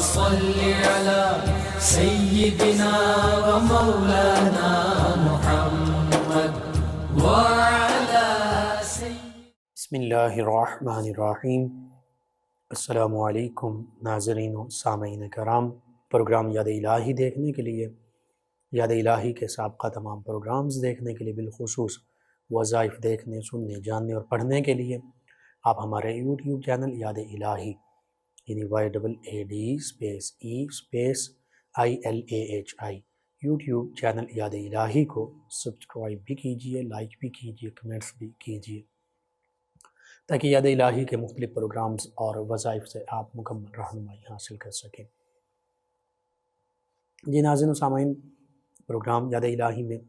صل على سيدنا ومولانا محمد وعلى بسم اللہ الرحمن الرحیم۔ السلام علیکم ناظرین و سامعین کرام۔ پروگرام یاد الہی دیکھنے کے لیے، یاد الہی کے سابقہ تمام پروگرامز دیکھنے کے لیے، بالخصوص وظائف دیکھنے، سننے، جاننے اور پڑھنے کے لیے آپ ہمارے یوٹیوب چینل یاد الہی یعنی YAADE_ILAHI یوٹیوب چینل یاد الہی کو سبسکرائب بھی کیجئے، لائک بھی کیجئے، کمنٹس بھی کیجئے، تاکہ یاد الہی کے مختلف پروگرامز اور وظائف سے آپ مکمل رہنمائی حاصل کر سکیں۔ جی ناظرین و سامعین، پروگرام یاد الہی میں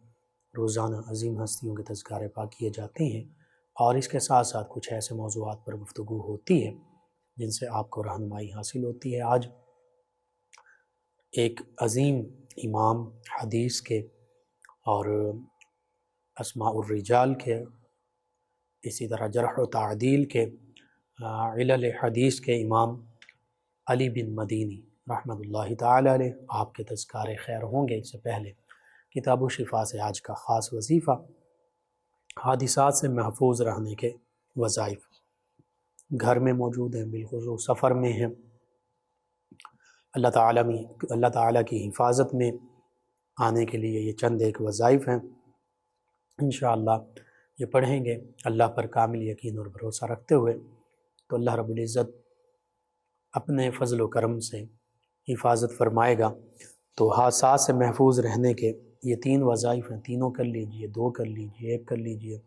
روزانہ عظیم ہستیوں کے تذکارے پاک کیے جاتے ہیں، اور اس کے ساتھ ساتھ کچھ ایسے موضوعات پر گفتگو ہوتی ہے جن سے آپ کو رہنمائی حاصل ہوتی ہے۔ آج ایک عظیم امام حدیث کے اور اسماء الرجال کے، اسی طرح جرح و تعدیل کے، علل حدیث کے امام علی بن مدینی رحمۃ اللہ تعالی علیہ، آپ کے تذکارے خیر ہوں گے۔ اس سے پہلے کتاب و شفا سے آج کا خاص وظیفہ حادثات سے محفوظ رہنے کے وظائف۔ گھر میں موجود ہیں، بالخصوص سفر میں ہیں، اللہ تعالیٰ کی حفاظت میں آنے کے لیے یہ چند ایک وظائف ہیں۔ انشاءاللہ یہ پڑھیں گے اللہ پر کامل یقین اور بھروسہ رکھتے ہوئے، تو اللہ رب العزت اپنے فضل و کرم سے حفاظت فرمائے گا۔ تو حادثات سے محفوظ رہنے کے یہ 3 وظائف ہیں، تینوں کر لیجئے، 2 کر لیجئے، 1 کر لیجئے۔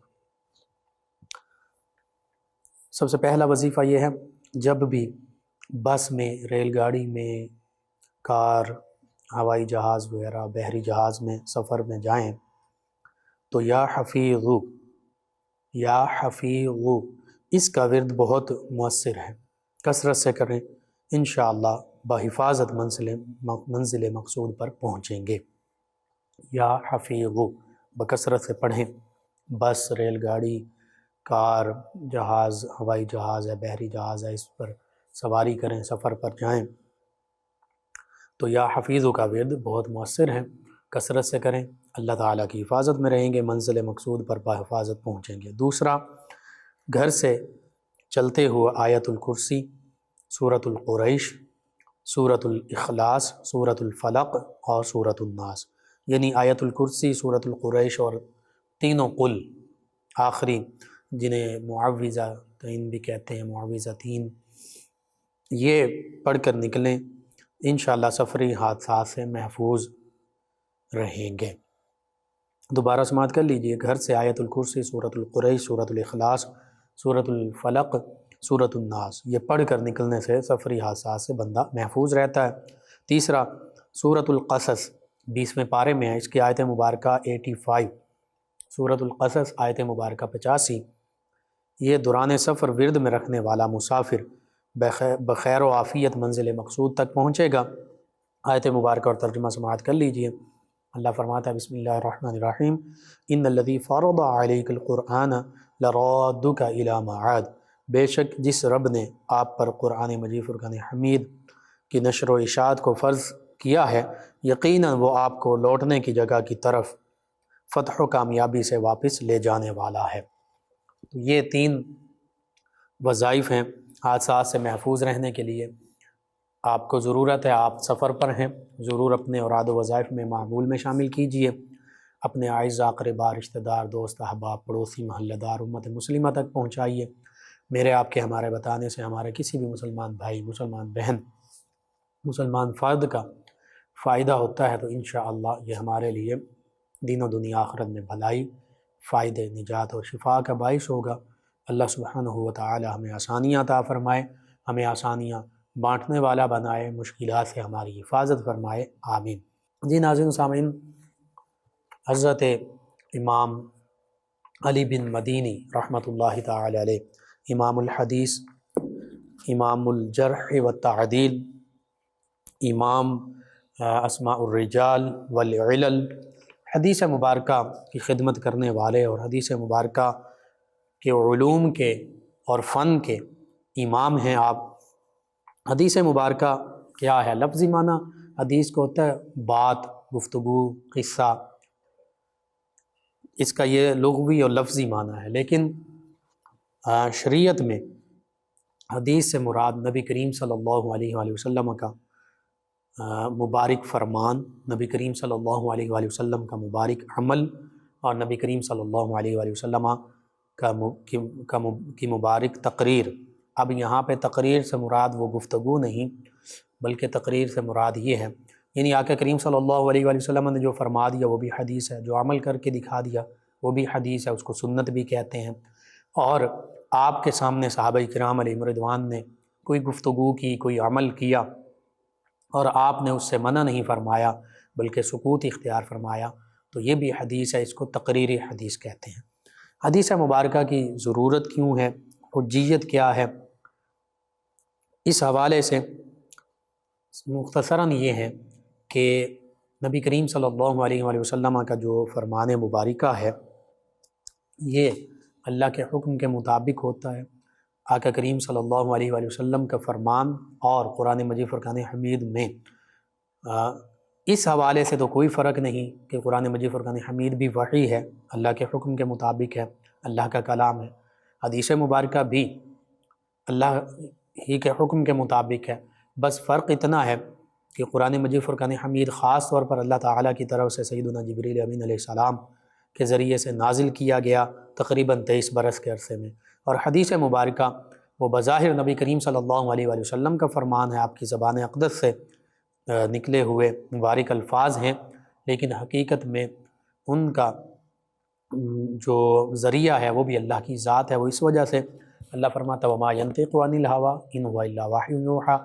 سب سے پہلا وظیفہ یہ ہے، جب بھی بس میں، ریل گاڑی میں، کار، ہوائی جہاز وغیرہ، بحری جہاز میں سفر میں جائیں تو یا حفیظ اس کا ورد بہت مؤثر ہے، کثرت سے کریں، انشاءاللہ بحفاظت منزل مقصود پر پہنچیں گے۔ یا حفیظ بکثرت سے پڑھیں، بس، ریل گاڑی، کار، جہاز، ہوائی جہاز ہے، بحری جہاز ہے، اس پر سواری کریں، سفر پر جائیں تو یا حفیظ کا ورد بہت مؤثر ہے، کثرت سے کریں، اللہ تعالیٰ کی حفاظت میں رہیں گے، منزل مقصود پر بحفاظت پہنچیں گے۔ دوسرا، گھر سے چلتے ہوئے آیت الکرسی، سورۃ القریش، سورۃ الاخلاص، سورۃ الفلق اور سورۃ الناس، یعنی آیت الکرسی، سورۃ القریش اور تینوں قل، آخری جنہیں معوذتین بھی کہتے ہیں، معوذتین، یہ پڑھ کر نکلیں، انشاءاللہ سفری حادثات سے محفوظ رہیں گے۔ دوبارہ سماعت کر لیجئے، گھر سے آیت الکرسی، سورۃ القریش، سورۃ الاخلاص، سورۃ الفلق، سورۃ الناس، یہ پڑھ کر نکلنے سے سفری حادثات سے بندہ محفوظ رہتا ہے۔ تیسرا، سورۃ القصص 20ویں پارے میں ہے، اس کی آیت مبارکہ 85، سورۃ القصص آیت مبارکہ 85، یہ دوران سفر ورد میں رکھنے والا مسافر بخیر و عافیت منزل مقصود تک پہنچے گا۔ آیت مبارکہ اور ترجمہ سماعت کر لیجئے۔ اللہ فرماتا ہے، بسم اللہ الرحمن الرحیم، ان الذی فرض علیک القرآن لرادک الی معاد، بے شک جس رب نے آپ پر قرآن مجید فرقان حمید کی نشر و اشاعت کو فرض کیا ہے، یقیناً وہ آپ کو لوٹنے کی جگہ کی طرف فتح و کامیابی سے واپس لے جانے والا ہے۔ تو یہ 3 وظائف ہیں حادثات سے محفوظ رہنے کے لیے۔ آپ کو ضرورت ہے، آپ سفر پر ہیں، ضرور اپنے اوراد و وظائف میں معمول میں شامل کیجئے، اپنے اعزاء، اقرباء، رشتہ دار، دوست، احباب، پڑوسی، محلہ دار، امت مسلمہ تک پہنچائیے۔ میرے آپ کے، ہمارے بتانے سے ہمارے کسی بھی مسلمان بھائی، مسلمان بہن، مسلمان فرد کا فائدہ ہوتا ہے، تو انشاءاللہ یہ ہمارے لیے دین و دنیا آخرت میں بھلائی، فائدے، نجات اور شفا کا باعث ہوگا۔ اللہ سبحانہ و تعالی ہمیں آسانیاں عطا فرمائے، ہمیں آسانیاں بانٹنے والا بنائے، مشکلات سے ہماری حفاظت فرمائے، آمین۔ جی ناظرین و سامعین، حضرت امام علی بن مدینی رحمۃ اللہ تعالی علیہ، امام الحدیث، امام الجرح والتعدیل، امام اسماء الرجال والعلل، حدیث مبارکہ کی خدمت کرنے والے اور حدیث مبارکہ کے علوم کے اور فن کے امام ہیں آپ۔ حدیث مبارکہ کیا ہے؟ لفظی معنی حدیث کو ہوتا ہے بات، گفتگو، قصہ، اس کا یہ لغوی اور لفظی معنی ہے۔ لیکن شریعت میں حدیث سے مراد نبی کریم صلی اللہ علیہ وآلہ وسلم کا مبارک فرمان، نبی کریم صلی اللہ علیہ وآلہ وسلم کا مبارک عمل، اور نبی کریم صلی اللہ علیہ وآلہ وسلم کی مبارک تقریر۔ اب یہاں پہ تقریر سے مراد وہ گفتگو نہیں، بلکہ تقریر سے مراد یہ ہے، یعنی آقا کریم صلی اللہ علیہ وآلہ وسلم نے جو فرما دیا وہ بھی حدیث ہے، جو عمل کر کے دکھا دیا وہ بھی حدیث ہے، اس کو سنت بھی کہتے ہیں۔ اور آپ کے سامنے صحابہ کرام علیہم رضوان نے کوئی گفتگو کی، کوئی عمل کیا، اور آپ نے اس سے منع نہیں فرمایا بلکہ سکوت اختیار فرمایا، تو یہ بھی حدیث ہے، اس کو تقریری حدیث کہتے ہیں۔ حدیث مبارکہ کی ضرورت کیوں ہے، حجیت کیا ہے، اس حوالے سے مختصراً یہ ہے کہ نبی کریم صلی اللہ علیہ وآلہ وسلم کا جو فرمان مبارکہ ہے یہ اللہ کے حکم کے مطابق ہوتا ہے۔ آقا کریم صلی اللہ علیہ وآلہ وسلم کا فرمان اور قرآن مجید فرقان حمید میں اس حوالے سے تو کوئی فرق نہیں کہ قرآن مجید فرقان حمید بھی وحی ہے، اللہ کے حکم کے مطابق ہے، اللہ کا کلام ہے۔ حدیث مبارکہ بھی اللہ ہی کے حکم کے مطابق ہے، بس فرق اتنا ہے کہ قرآن مجید فرقان حمید خاص طور پر اللہ تعالیٰ کی طرف سے سیدنا جبریل امین علیہ السلام کے ذریعے سے نازل کیا گیا تقریباً 23 برس کے عرصے میں، اور حدیث مبارکہ وہ بظاہر نبی کریم صلی اللہ علیہ وآلہ وسلم کا فرمان ہے، آپ کی زبان اقدس سے نکلے ہوئے مبارک الفاظ ہیں، لیکن حقیقت میں ان کا جو ذریعہ ہے وہ بھی اللہ کی ذات ہے۔ وہ اس وجہ سے اللہ فرماتا وما ینطق عن الہوی ان هو الا وحی یوحی،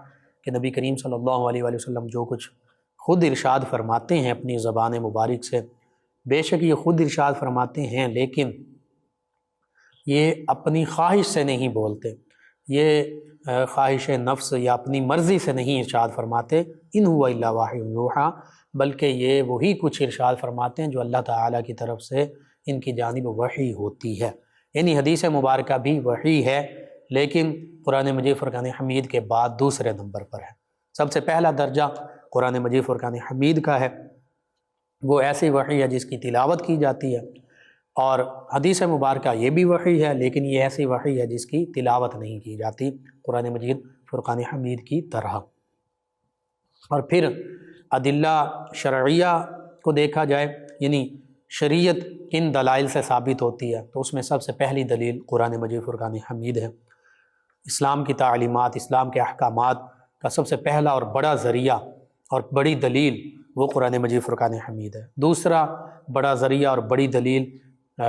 کہ نبی کریم صلی اللہ علیہ وآلہ وسلم جو کچھ خود ارشاد فرماتے ہیں اپنی زبان مبارک سے، بے شک یہ خود ارشاد فرماتے ہیں، لیکن یہ اپنی خواہش سے نہیں بولتے، یہ خواہش نفس یا اپنی مرضی سے نہیں ارشاد فرماتے، ان هو الا وحی یوحی، بلکہ یہ وہی کچھ ارشاد فرماتے ہیں جو اللہ تعالیٰ کی طرف سے ان کی جانب وحی ہوتی ہے۔ یعنی حدیث مبارکہ بھی وحی ہے، لیکن قرآن مجید فرقان حمید کے بعد دوسرے نمبر پر ہے۔ سب سے پہلا درجہ قرآن مجید فرقان حمید کا ہے، وہ ایسی وحی ہے جس کی تلاوت کی جاتی ہے، اور حدیث مبارکہ یہ بھی وحی ہے، لیکن یہ ایسی وحی ہے جس کی تلاوت نہیں کی جاتی قرآن مجید فرقان حمید کی طرح۔ اور پھر ادلہ شرعیہ کو دیکھا جائے، یعنی شریعت کن دلائل سے ثابت ہوتی ہے، تو اس میں سب سے پہلی دلیل قرآن مجید فرقان حمید ہے۔ اسلام کی تعلیمات، اسلام کے احکامات کا سب سے پہلا اور بڑا ذریعہ اور بڑی دلیل وہ قرآن مجید فرقان حمید ہے۔ دوسرا بڑا ذریعہ اور بڑی دلیل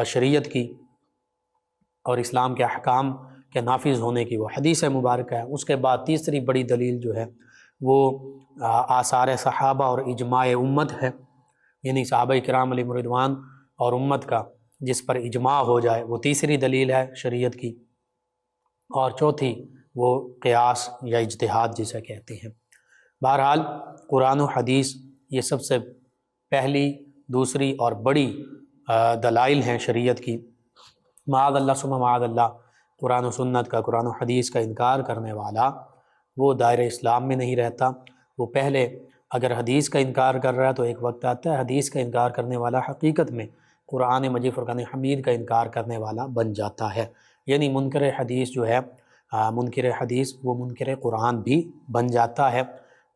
شریعت کی اور اسلام کے احکام کے نافذ ہونے کی وہ حدیث مبارکہ ہے۔ اس کے بعد تیسری بڑی دلیل جو ہے وہ آثار صحابہ اور اجماع امت ہے، یعنی صحابہ کرام علیہم رضوان اور امت کا جس پر اجماع ہو جائے وہ تیسری دلیل ہے شریعت کی، اور چوتھی وہ قیاس یا اجتہاد جسے کہتے ہیں۔ بہرحال قرآن و حدیث یہ سب سے پہلی، دوسری اور بڑی دلائل ہیں شریعت کی۔ معاذ اللہ ثم معاذ اللہ، قرآن و سنت کا، قرآن و حدیث کا انکار کرنے والا وہ دائرہ اسلام میں نہیں رہتا۔ وہ پہلے اگر حدیث کا انکار کر رہا ہے تو ایک وقت آتا ہے حدیث کا انکار کرنے والا حقیقت میں قرآن مجید فرقان حمید کا انکار کرنے والا بن جاتا ہے، یعنی منکر حدیث جو ہے، منکر حدیث وہ منکر قرآن بھی بن جاتا ہے۔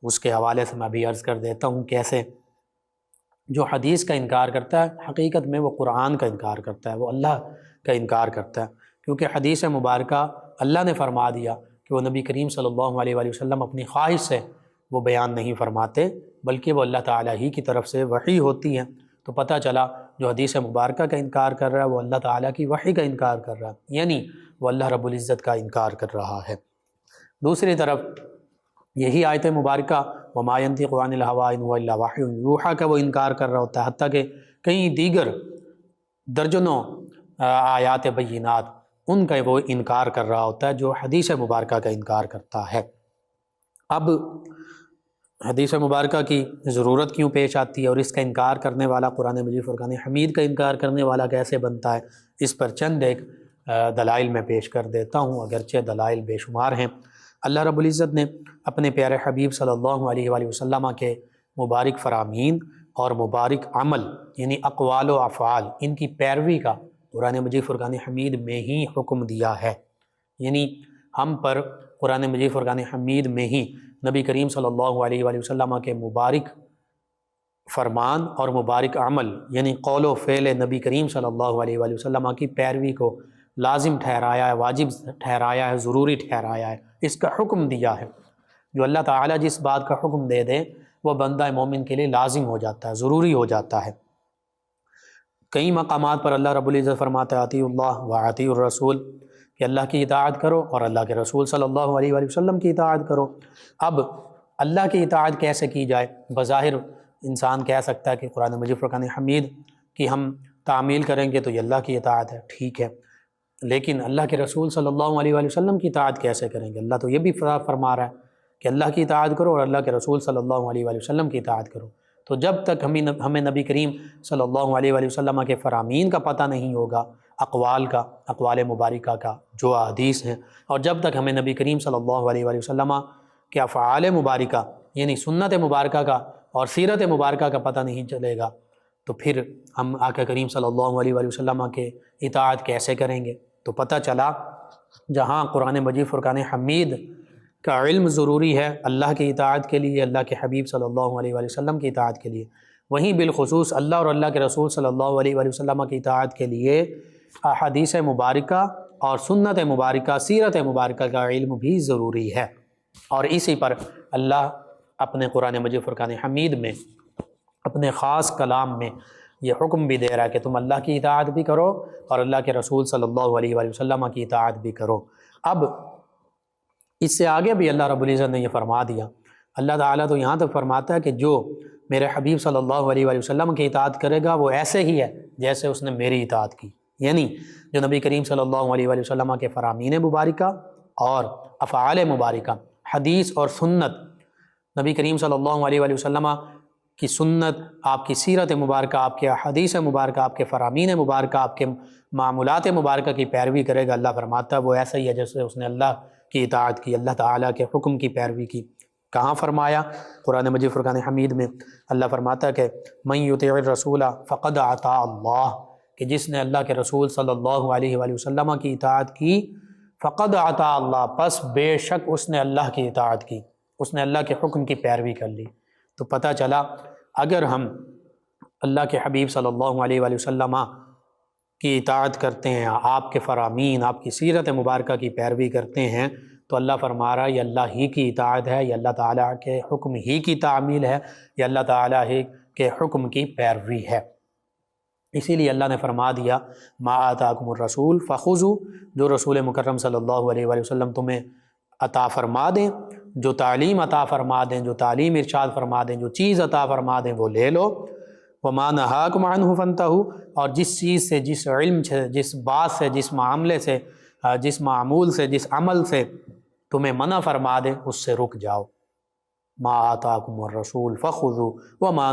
اس کے حوالے سے میں بھی عرض کر دیتا ہوں کیسے۔ جو حدیث کا انکار کرتا ہے حقیقت میں وہ قرآن کا انکار کرتا ہے، وہ اللہ کا انکار کرتا ہے، کیونکہ حدیث مبارکہ اللہ نے فرما دیا کہ وہ نبی کریم صلی اللہ علیہ وآلہ وسلم اپنی خواہش سے وہ بیان نہیں فرماتے، بلکہ وہ اللہ تعالیٰ ہی کی طرف سے وحی ہوتی ہیں۔ تو پتہ چلا جو حدیث مبارکہ کا انکار کر رہا ہے وہ اللہ تعالیٰ کی وحی کا انکار کر رہا ہے، یعنی وہ اللہ رب العزت کا انکار کر رہا ہے۔ دوسری طرف یہی آیت مبارکہ وما ینطق عن الہوی ان هو الا وحی یوحی کا وہ انکار کر رہا ہوتا ہے، حتیٰ کہ کئی دیگر درجنوں آیات بینات ان کا وہ انکار کر رہا ہوتا ہے جو حدیث مبارکہ کا انکار کرتا ہے۔ اب حدیث مبارکہ کی ضرورت کیوں پیش آتی ہے اور اس کا انکار کرنے والا قرآن مجید فرقان حمید کا انکار کرنے والا کیسے بنتا ہے، اس پر چند ایک دلائل میں پیش کر دیتا ہوں، اگرچہ دلائل بے شمار ہیں۔ اللہ رب العزت نے اپنے پیارے حبیب صلی اللہ علیہ وآلہ وسلم کے مبارک فرامین اور مبارک عمل یعنی اقوال و افعال ان کی پیروی کا قرآن مجید فرقان حمید میں ہی حکم دیا ہے۔ یعنی ہم پر قرآن مجید فرقان حمید میں ہی نبی کریم صلی اللہ علیہ وآلہ وسلم کے مبارک فرمان اور مبارک عمل یعنی قول و فعل نبی کریم صلی اللہ علیہ وآلہ وسلم کی پیروی کو لازم ٹھہرایا ہے، واجب ٹھہرایا ہے، ضروری ٹھہرایا ہے، اس کا حکم دیا ہے۔ جو اللہ تعالیٰ جس بات کا حکم دے دے وہ بندہ مومن کے لیے لازم ہو جاتا ہے، ضروری ہو جاتا ہے۔ کئی مقامات پر اللہ رب العزت فرماتا ہے اطیعوا اللہ واطیعوا الرسول، کہ اللہ کی اطاعت کرو اور اللہ کے رسول صلی اللہ علیہ وآلہ وسلم کی اطاعت کرو۔ اب اللہ کی اطاعت کیسے کی جائے؟ بظاہر انسان کہہ سکتا ہے کہ قرآن مجید فرقان حمید کی ہم تعمیل کریں گے تو یہ اللہ کی اطاعت ہے، ٹھیک ہے، لیکن اللہ کے رسول صلی اللہ علیہ وآلہ وسلم کی اطاعت کیسے کریں گے؟ اللہ تو یہ بھی فرما رہا ہے کہ اللہ کی اطاعت کرو اور اللہ کے رسول صلی اللہ علیہ وآلہ وسلم کی اطاعت کرو۔ تو جب تک ہمیں نبی کریم صلی اللہ علیہ وآلہ وسلم کے فرامین کا پتہ نہیں ہوگا، اقوال کا، اقوال مبارکہ کا جو احادیث ہیں، اور جب تک ہمیں نبی کریم صلی اللہ علیہ وآلہ وسلم کے افعال مبارکہ یعنی سنت مبارکہ کا اور سیرت مبارکہ کا پتہ نہیں چلے گا تو پھر ہم آقا کریم صلی اللہ علیہ وآلہ وسلم کے اطاعت کیسے کریں گے؟ تو پتہ چلا جہاں قرآن مجید فرقان حمید کا علم ضروری ہے اللہ کی اطاعت کے لیے، اللہ کے حبیب صلی اللہ علیہ وآلہ وسلم کی اطاعت کے لیے، وہیں بالخصوص اللہ اور اللہ کے رسول صلی اللہ علیہ وآلہ وسلم کی اطاعت کے لیے احادیث مبارکہ اور سنت مبارکہ، سیرت مبارکہ کا علم بھی ضروری ہے۔ اور اسی پر اللہ اپنے قرآن مجید فرقان حمید میں اپنے خاص کلام میں یہ حکم بھی دے رہا ہے کہ تم اللہ کی اطاعت بھی کرو اور اللہ کے رسول صلی اللہ علیہ وآلہ وسلم کی اطاعت بھی کرو۔ اب اس سے آگے بھی اللہ رب العزت نے یہ فرما دیا، اللہ تعالیٰ تو یہاں تک فرماتا ہے کہ جو میرے حبیب صلی اللہ علیہ وآلہ وسلم کی اطاعت کرے گا وہ ایسے ہی ہے جیسے اس نے میری اطاعت کی، یعنی جو نبی کریم صلی اللہ علیہ وآلہ وسلم کے فرامین مبارکہ اور افعال مبارکہ، حدیث اور سنت، نبی کریم صلی اللہ علیہ وآلہ وسلم کی سنت، آپ کی سیرت مبارکہ، آپ کے حدیث مبارکہ، آپ کے فرامین مبارکہ، آپ کے معمولات مبارکہ کی پیروی کرے گا، اللہ فرماتا ہے وہ ایسا ہی ہے جیسے اس نے اللہ کی اطاعت کی، اللہ تعالیٰ کے حکم کی پیروی کی۔ کہاں فرمایا؟ قرآن مجید فرقان حمید میں اللہ فرماتا ہے کہ من یطیع الرسول فقد اطاع اللہ، کہ جس نے اللہ کے رسول صلی اللہ علیہ وآلہ وسلم کی اطاعت کی فقد اطاع اللہ، پس بے شک اس نے اللہ کی اطاعت کی، اس نے اللہ کے حکم کی پیروی کر لی۔ تو پتہ چلا اگر ہم اللہ کے حبیب صلی اللہ علیہ وآلہ وسلم کی اطاعت کرتے ہیں، آپ کے فرامین، آپ کی سیرت مبارکہ کی پیروی کرتے ہیں، تو اللہ فرما رہا ہے یہ اللہ ہی کی اطاعت ہے، یہ اللہ تعالیٰ کے حکم ہی کی تعمیل ہے، یہ اللہ تعالیٰ ہی کے حکم کی پیروی ہے۔ اسی لیے اللہ نے فرما دیا ما آتاکم الرسول فخذوا، جو رسول مکرم صلی اللہ علیہ وآلہ وسلم تمہیں عطا فرما دیں، جو تعلیم عطا فرما دیں، جو تعلیم ارشاد فرما دیں، جو چیز عطا فرما دیں وہ لے لو، وما نہاکم عنہ فانتہوا، اور جس چیز سے، جس علم سے، جس بات سے، جس معاملے سے، جس معمول سے، جس عمل سے تمہیں منع فرما دیں اس سے رک جاؤ۔ ما آتاکم الرسول فخذوا وما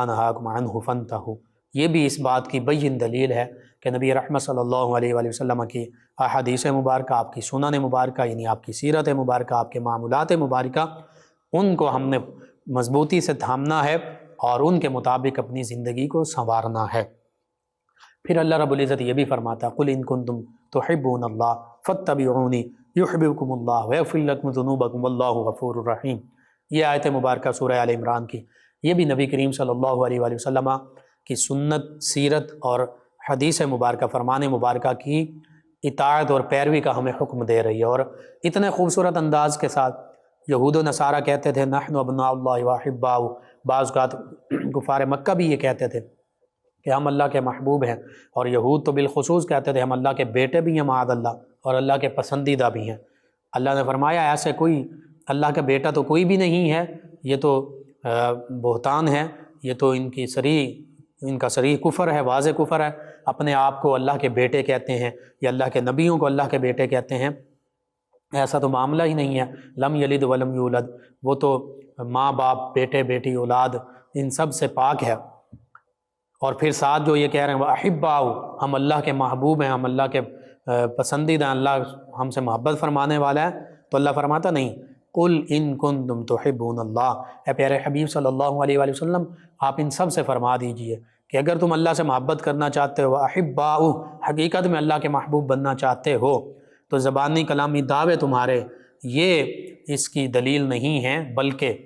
نہاکم عنہ فانتہوا، یہ بھی اس بات کی بین دلیل ہے کہ نبی رحمت صلی اللہ علیہ وآلہ وسلم کی احادیث مبارکہ، آپ کی سنن مبارکہ یعنی آپ کی سیرت مبارکہ، آپ کے معمولات مبارکہ، ان کو ہم نے مضبوطی سے تھامنا ہے اور ان کے مطابق اپنی زندگی کو سنوارنا ہے۔ پھر اللہ رب العزت یہ بھی فرماتا قل ان کنتم تحبون اللہ فاتبعونی یحببکم اللہ ویغفر لکم ذنوبکم واللہ غفور الرحیم۔ یہ آیت مبارکہ سورہ آل عمران کی، یہ بھی نبی کریم صلی اللہ علیہ وآلہ وسلم کی سنت، سیرت اور حدیث مبارکہ، فرمان مبارکہ کی اطاعت اور پیروی کا ہمیں حکم دے رہی ہے، اور اتنے خوبصورت انداز کے ساتھ یہود و نصارہ کہتے تھے نحن ابناء اللہ واحباؤ، بعض اوقات کفار مکہ بھی یہ کہتے تھے کہ ہم اللہ کے محبوب ہیں، اور یہود تو بالخصوص کہتے تھے ہم اللہ کے بیٹے بھی ہیں معاذ اللہ، اور اللہ کے پسندیدہ بھی ہیں۔ اللہ نے فرمایا ایسے کوئی اللہ کا بیٹا تو کوئی بھی نہیں ہے، یہ تو بہتان ہے، یہ تو ان کا صریح کفر ہے، واضح کفر ہے، اپنے آپ کو اللہ کے بیٹے کہتے ہیں یا اللہ کے نبیوں کو اللہ کے بیٹے کہتے ہیں، ایسا تو معاملہ ہی نہیں ہے۔ لم یلد ولم یولد، وہ تو ماں باپ، بیٹے بیٹی، اولاد ان سب سے پاک ہے۔ اور پھر ساتھ جو یہ کہہ رہے ہیں وَأَحِبَّاؤ، ہم اللہ کے محبوب ہیں، ہم اللہ کے پسندیدہ، اللہ ہم سے محبت فرمانے والا ہے، تو اللہ فرماتا نہیں، قل ان کنتم تحبون اللہ، اے پیارے حبیب صلی اللہ علیہ وآلہ وسلم آپ ان سب سے فرما دیجئے کہ اگر تم اللہ سے محبت کرنا چاہتے ہو، احباؤ حقیقت میں اللہ کے محبوب بننا چاہتے ہو، تو زبانی کلامی دعوے تمہارے یہ اس کی دلیل نہیں ہیں، بلکہ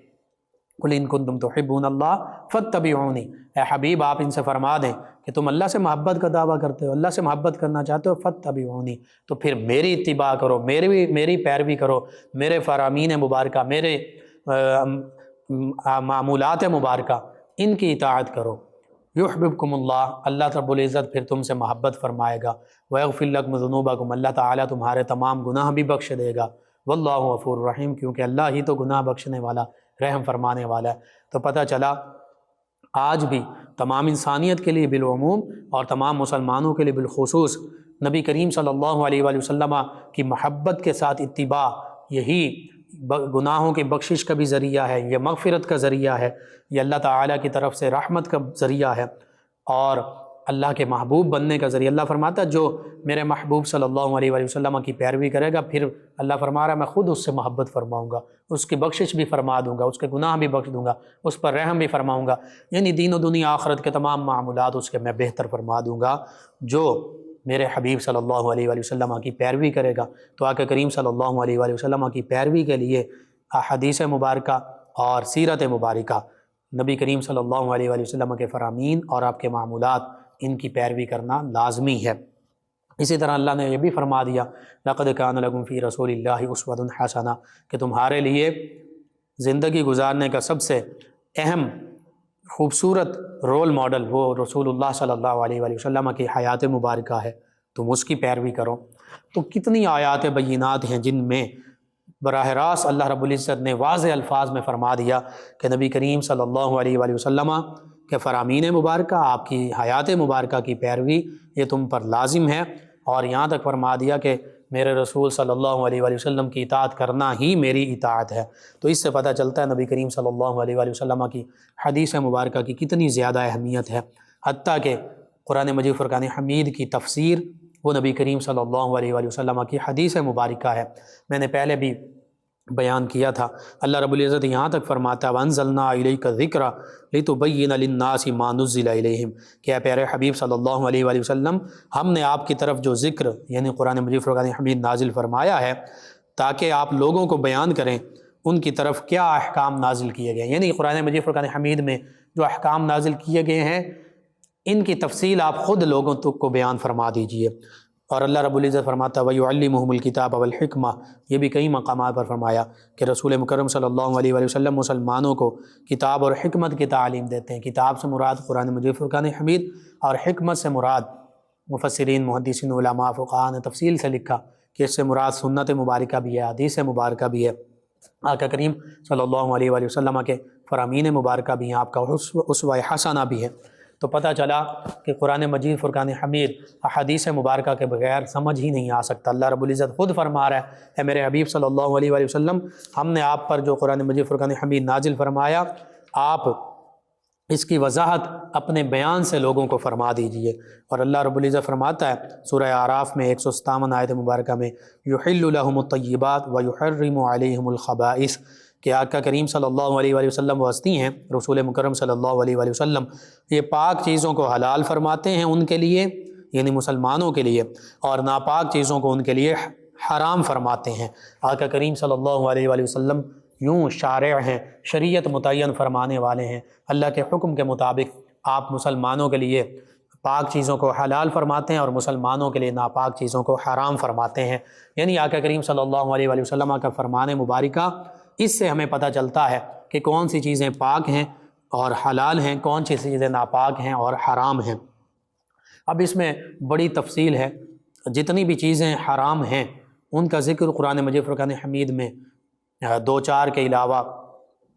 قل ان کنتم تحبون اللہ فاتبعونی، اے حبیب آپ ان سے فرما دیں کہ تم اللہ سے محبت کا دعویٰ کرتے ہو، اللہ سے محبت کرنا چاہتے ہو، فاتبعونی، تو پھر میری اتباع کرو، میری پیروی کرو، میرے فرامین مبارکہ، میرے معمولات مبارکہ، ان کی اطاعت کرو، یحببکم اللہ، اللہ رب العزت پھر تم سے محبت فرمائے گا، ویغفر لکم ذنوبکم، اللہ تعالیٰ تمہارے تمام گناہ بھی بخش دے گا، واللہ غفور رحیم، کیونکہ اللہ ہی تو گناہ بخشنے والا، رحم فرمانے والا ہے۔ تو پتہ چلا آج بھی تمام انسانیت کے لیے بالعموم اور تمام مسلمانوں کے لیے بالخصوص نبی کریم صلی اللہ علیہ وآلہ وسلم کی محبت کے ساتھ اتباع یہی گناہوں کی بخشش کا بھی ذریعہ ہے، یہ مغفرت کا ذریعہ ہے، یہ اللہ تعالیٰ کی طرف سے رحمت کا ذریعہ ہے، اور اللہ کے محبوب بننے کا ذریعہ۔ اللہ فرماتا ہے جو میرے محبوب صلی اللہ علیہ وآلہ وسلم کی پیروی کرے گا، پھر اللہ فرما رہا ہے میں خود اس سے محبت فرماؤں گا، اس کی بخشش بھی فرما دوں گا، اس کے گناہ بھی بخش دوں گا، اس پر رحم بھی فرماؤں گا، یعنی دین و دنیا آخرت کے تمام معاملات اس کے میں بہتر فرما دوں گا جو میرے حبیب صلی اللہ علیہ وآلہ وسلم کی پیروی کرے گا۔ تو آقا کریم صلی اللہ علیہ وآلہ وسلم کی پیروی کے لیے احادیث مبارکہ اور سیرت مبارکہ، نبی کریم صلی اللہ علیہ وآلہ وسلم کے فرامین اور آپ کے معمولات، ان کی پیروی کرنا لازمی ہے۔ اسی طرح اللہ نے یہ بھی فرما دیا لقد کان لکم فی رسول اللہ اسوۃ حسنہ، کہ تمہارے لیے زندگی گزارنے کا سب سے اہم خوبصورت رول ماڈل وہ رسول اللہ صلی اللہ علیہ وآلہ وسلم کی حیات مبارکہ ہے، تم اس کی پیروی کرو۔ تو کتنی آیات بینات ہیں جن میں براہ راست اللہ رب العزت نے واضح الفاظ میں فرما دیا کہ نبی کریم صلی اللہ علیہ وآلہ وسلم کہ فرامین مبارکہ، آپ کی حیات مبارکہ کی پیروی یہ تم پر لازم ہے، اور یہاں تک فرما دیا کہ میرے رسول صلی اللہ علیہ وآلہ وسلم کی اطاعت کرنا ہی میری اطاعت ہے۔ تو اس سے پتہ چلتا ہے نبی کریم صلی اللہ علیہ وآلہ وسلم کی حدیث مبارکہ کی کتنی زیادہ اہمیت ہے، حتیٰ کہ قرآن مجید فرقان حمید کی تفسیر وہ نبی کریم صلی اللہ علیہ وآلہ وسلم کی حدیث مبارکہ ہے۔ میں نے پہلے بھی بیان کیا تھا، اللہ رب العزت یہاں تک فرماتا ہے وَأَنزَلْنَا إِلَيْكَ الذِّكْرَ لِتُبَيِّنَ لِلنَّاسِ مَا نُزِّلَ إِلَيْهِمْ، کہ اے پیارے حبیب صلی اللہ علیہ وآلہ وسلم ہم نے آپ کی طرف جو ذکر یعنی قرآن مجید فرقان حمید نازل فرمایا ہے تاکہ آپ لوگوں کو بیان کریں ان کی طرف کیا احکام نازل کیے گئے، یعنی قرآن مجید فرقان حمید میں جو احکام نازل کیے گئے ہیں ان کی تفصیل آپ خود لوگوں تک کو بیان فرما دیجئے۔ اور اللہ رب العزت فرماتا ہے وَيُعَلِّمُهُمُ الْكِتَابَ وَالْحِكْمَةَ، یہ بھی کئی مقامات پر فرمایا کہ رسول مکرم صلی اللہ علیہ وآلہ وسلم مسلمانوں کو کتاب اور حکمت کی تعلیم دیتے ہیں۔ کتاب سے مراد قرآن مجید فرقان حمید، اور حکمت سے مراد مفسرین محدثین علماء فقہاء نے تفصیل سے لکھا کہ اس سے مراد سنت مبارکہ بھی ہے، حدیث مبارکہ بھی ہے، آقا کریم صلی اللہ علیہ وآلہ وسلم کے فرامین مبارکہ بھی ہیں، آپ کا اسوہ حسنہ بھی ہے۔ تو پتہ چلا کہ قرآن مجید فرقان حمید احادیث مبارکہ کے بغیر سمجھ ہی نہیں آ سکتا۔ اللہ رب العزت خود فرما رہا ہے اے میرے حبیب صلی اللہ علیہ وآلہ وسلم ہم نے آپ پر جو قرآن مجید فرقان حمید نازل فرمایا آپ اس کی وضاحت اپنے بیان سے لوگوں کو فرما دیجئے۔ اور اللہ رب العزت فرماتا ہے سورہ اعراف میں 157 آیت مبارکہ میں یحل لہم الطیبات ویحرم علیہم الخبائث، کہ آقا کریم صلی اللہ علیہ وآلہ وسلم وہ ہستی ہیں رسول مکرم صلی اللہ علیہ وآلہ وسلم یہ پاک چیزوں کو حلال فرماتے ہیں ان کے لیے یعنی مسلمانوں کے لیے، اور ناپاک چیزوں کو ان کے لیے حرام فرماتے ہیں۔ آقا کریم صلی اللہ علیہ وآلہ وسلم یوں شارع ہیں، شریعت متعین فرمانے والے ہیں، اللہ کے حکم کے مطابق آپ مسلمانوں کے لیے پاک چیزوں کو حلال فرماتے ہیں اور مسلمانوں کے لیے ناپاک چیزوں کو حرام فرماتے ہیں۔ یعنی آقا کریم صلی اللہ علیہ وآلہ وسلم کا فرمان مبارکہ اس سے ہمیں پتہ چلتا ہے کہ کون سی چیزیں پاک ہیں اور حلال ہیں، کون سی چیزیں ناپاک ہیں اور حرام ہیں۔ اب اس میں بڑی تفصیل ہے، جتنی بھی چیزیں حرام ہیں ان کا ذکر قرآن مجید فرقان حمید میں 2-4 کے علاوہ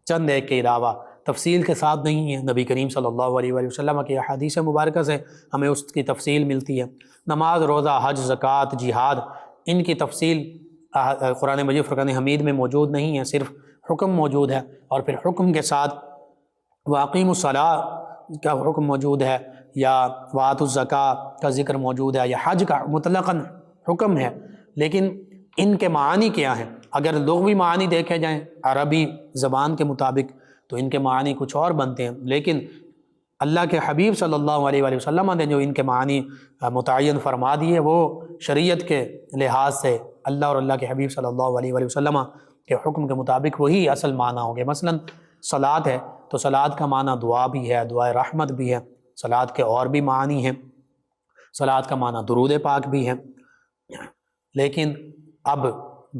چند ایک کے علاوہ تفصیل کے ساتھ نہیں ہے۔ نبی کریم صلی اللہ علیہ وآلہ وسلم کی احادیث مبارکہ سے ہمیں اس کی تفصیل ملتی ہے۔ نماز، روزہ، حج، زکوٰۃ، جہاد، ان کی تفصیل قرآن مجید فرقان حمید میں موجود نہیں ہے، صرف حکم موجود ہے، اور پھر حکم کے ساتھ واقیم الصلاۃ کا حکم موجود ہے، یا وآتوا الزکاۃ کا ذکر موجود ہے، یا حج کا مطلقاً حکم ہے، لیکن ان کے معانی کیا ہیں اگر لغوی معنی دیکھے جائیں عربی زبان کے مطابق تو ان کے معنی کچھ اور بنتے ہیں، لیکن اللہ کے حبیب صلی اللہ علیہ وآلہ وسلم نے جو ان کے معنی متعین فرما دیے وہ شریعت کے لحاظ سے اللہ اور اللہ کے حبیب صلی اللہ علیہ وآلہ وسلم کے حکم کے مطابق وہی اصل معنی ہوں گے۔ مثلا صلاۃ ہے تو صلاۃ کا معنی دعا بھی ہے، دعائے رحمت بھی ہے، صلاۃ کے اور بھی معنی ہیں، صلاۃ کا معنی درود پاک بھی ہے۔ لیکن اب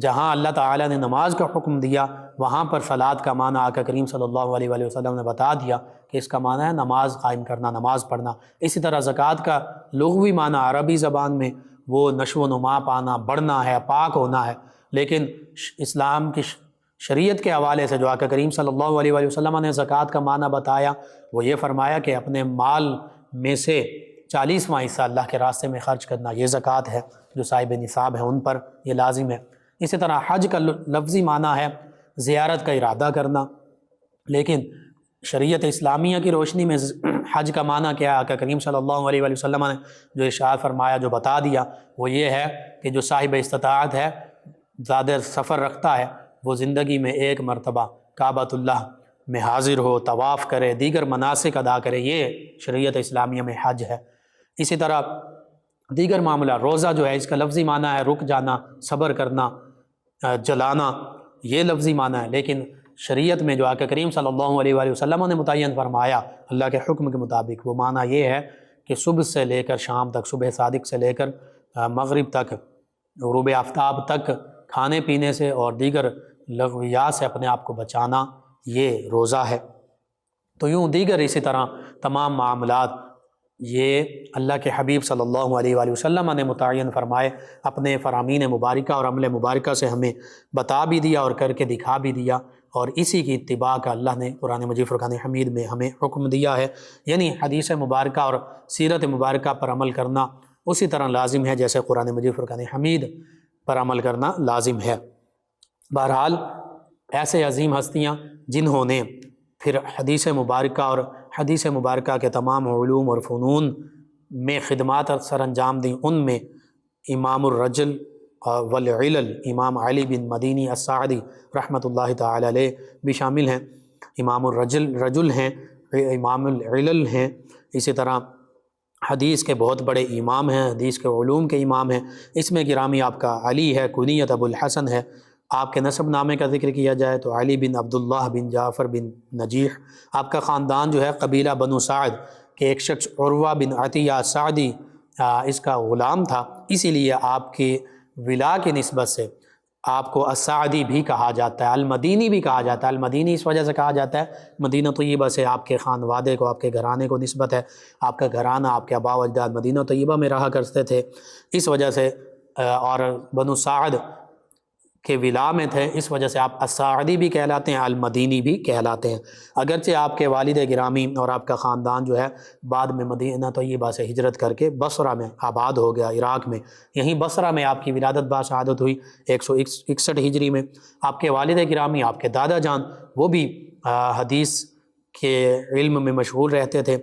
جہاں اللہ تعالیٰ نے نماز کا حکم دیا وہاں پر صلاۃ کا معنی آقا کریم صلی اللہ علیہ وآلہ وسلم نے بتا دیا کہ اس کا معنی ہے نماز قائم کرنا، نماز پڑھنا۔ اسی طرح زکوٰۃ کا لغوی معنی عربی زبان میں وہ نشو و نما پانا، بڑھنا ہے، پاک ہونا ہے، لیکن اسلام کی شریعت کے حوالے سے جو آقا کریم صلی اللہ علیہ وآلہ وسلم نے زکوٰۃ کا معنی بتایا وہ یہ فرمایا کہ اپنے مال میں سے 40واں حصہ اللہ کے راستے میں خرچ کرنا، یہ زکوٰۃ ہے۔ جو صاحب نصاب ہیں ان پر یہ لازم ہے۔ اسی طرح حج کا لفظی معنی ہے زیارت کا ارادہ کرنا، لیکن شریعت اسلامیہ کی روشنی میں حج کا معنی کیا ہے؟ آقا کریم صلی اللہ علیہ وآلہ وسلم نے جو ارشاد فرمایا، جو بتا دیا، وہ یہ ہے کہ جو صاحب استطاعت ہے، زیادہ سفر رکھتا ہے، وہ زندگی میں ایک مرتبہ کعبۃ اللہ میں حاضر ہو، طواف کرے، دیگر مناسک ادا کرے، یہ شریعت اسلامیہ میں حج ہے۔ اسی طرح دیگر معاملہ روزہ جو ہے اس کا لفظی معنی ہے رک جانا، صبر کرنا، جلانا، یہ لفظی معنی ہے، لیکن شریعت میں جو آقا کریم صلی اللہ علیہ وآلہ وسلم نے متعین فرمایا اللہ کے حکم کے مطابق، وہ معنی یہ ہے کہ صبح سے لے کر شام تک، صبح صادق سے لے کر مغرب تک، غروب آفتاب تک کھانے پینے سے اور دیگر لغویات سے اپنے آپ کو بچانا، یہ روزہ ہے۔ تو یوں دیگر اسی طرح تمام معاملات یہ اللہ کے حبیب صلی اللہ علیہ وآلہ وسلم نے متعین فرمائے، اپنے فرامین مبارکہ اور عمل مبارکہ سے ہمیں بتا بھی دیا اور کر کے دکھا بھی دیا، اور اسی کی اتباع کا اللہ نے قرآن مجید فرقان حمید میں ہمیں حکم دیا ہے۔ یعنی حدیث مبارکہ اور سیرت مبارکہ پر عمل کرنا اسی طرح لازم ہے جیسے قرآن مجید فرقان حمید پر عمل کرنا لازم ہے۔ بہرحال ایسے عظیم ہستیاں جنہوں نے پھر حدیث مبارکہ اور حدیث مبارکہ کے تمام علوم اور فنون میں خدمات سر انجام دیں، ان میں امام الرجل والعلل امام علی بن مدینی السعدی رحمۃ اللہ تعالی علیہ بھی شامل ہیں۔ امام رجل ہیں، امام العلل ہیں، اسی طرح حدیث کے بہت بڑے امام ہیں، حدیث کے علوم کے امام ہیں۔ اس میں گرامی آپ کا علی ہے، کنیت ابو الحسن ہے۔ آپ کے نسب نامے کا ذکر کیا جائے تو علی بن عبداللہ بن جعفر بن نجیح۔ آپ کا خاندان جو ہے قبیلہ بنو سعد کہ ایک شخص عروہ بن عطیہ سعدی اس کا غلام تھا، اسی لیے آپ کی ولا کی نسبت سے آپ کو السعدی بھی کہا جاتا ہے، المدینی بھی کہا جاتا ہے۔ المدینی اس وجہ سے کہا جاتا ہے مدینہ طیبہ سے آپ کے خانوادے کو، آپ کے گھرانے کو نسبت ہے، آپ کا گھرانہ، آپ کے آباء و اجداد مدینہ طیبہ میں رہا کرتے تھے، اس وجہ سے، اور بنو سعد کے ولا میں تھے، اس وجہ سے آپ السعدی بھی کہلاتے ہیں، المدینی بھی کہلاتے ہیں۔ اگرچہ آپ کے والد گرامی اور آپ کا خاندان جو ہے بعد میں مدینہ طیبہ سے ہجرت کر کے بصرہ میں آباد ہو گیا، عراق میں، یہیں بصرہ میں آپ کی ولادت با شہادت ہوئی 161 ہجری میں۔ آپ کے والد گرامی، آپ کے دادا جان، وہ بھی حدیث کے علم میں مشغول رہتے تھے،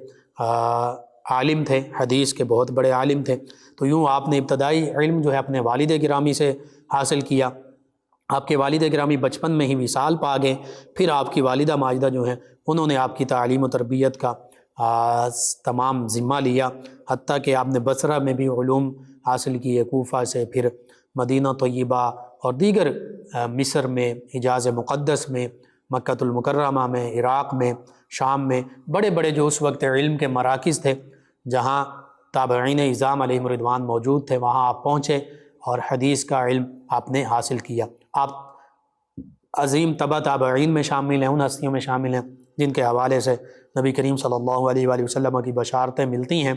عالم تھے، حدیث کے بہت بڑے عالم تھے۔ تو یوں آپ نے ابتدائی علم جو ہے اپنے والد گرامی سے حاصل کیا۔ آپ کے والد گرامی بچپن میں ہی وصال پا گئے، پھر آپ کی والدہ ماجدہ جو ہیں انہوں نے آپ کی تعلیم و تربیت کا تمام ذمہ لیا، حتیٰ کہ آپ نے بصرہ میں بھی علوم حاصل کیے، کوفہ سے، پھر مدینہ طیبہ اور دیگر مصر میں، حجاز مقدس میں، مکہ المکرمہ میں، عراق میں، شام میں، بڑے بڑے جو اس وقت علم کے مراکز تھے جہاں تابعین اعظام علیہم رضوان موجود تھے، وہاں آپ پہنچے اور حدیث کا علم آپ نے حاصل کیا۔ آپ عظیم تبع تابعین میں شامل ہیں، ان ہستیوں میں شامل ہیں جن کے حوالے سے نبی کریم صلی اللہ علیہ وآلہ وسلم کی بشارتیں ملتی ہیں،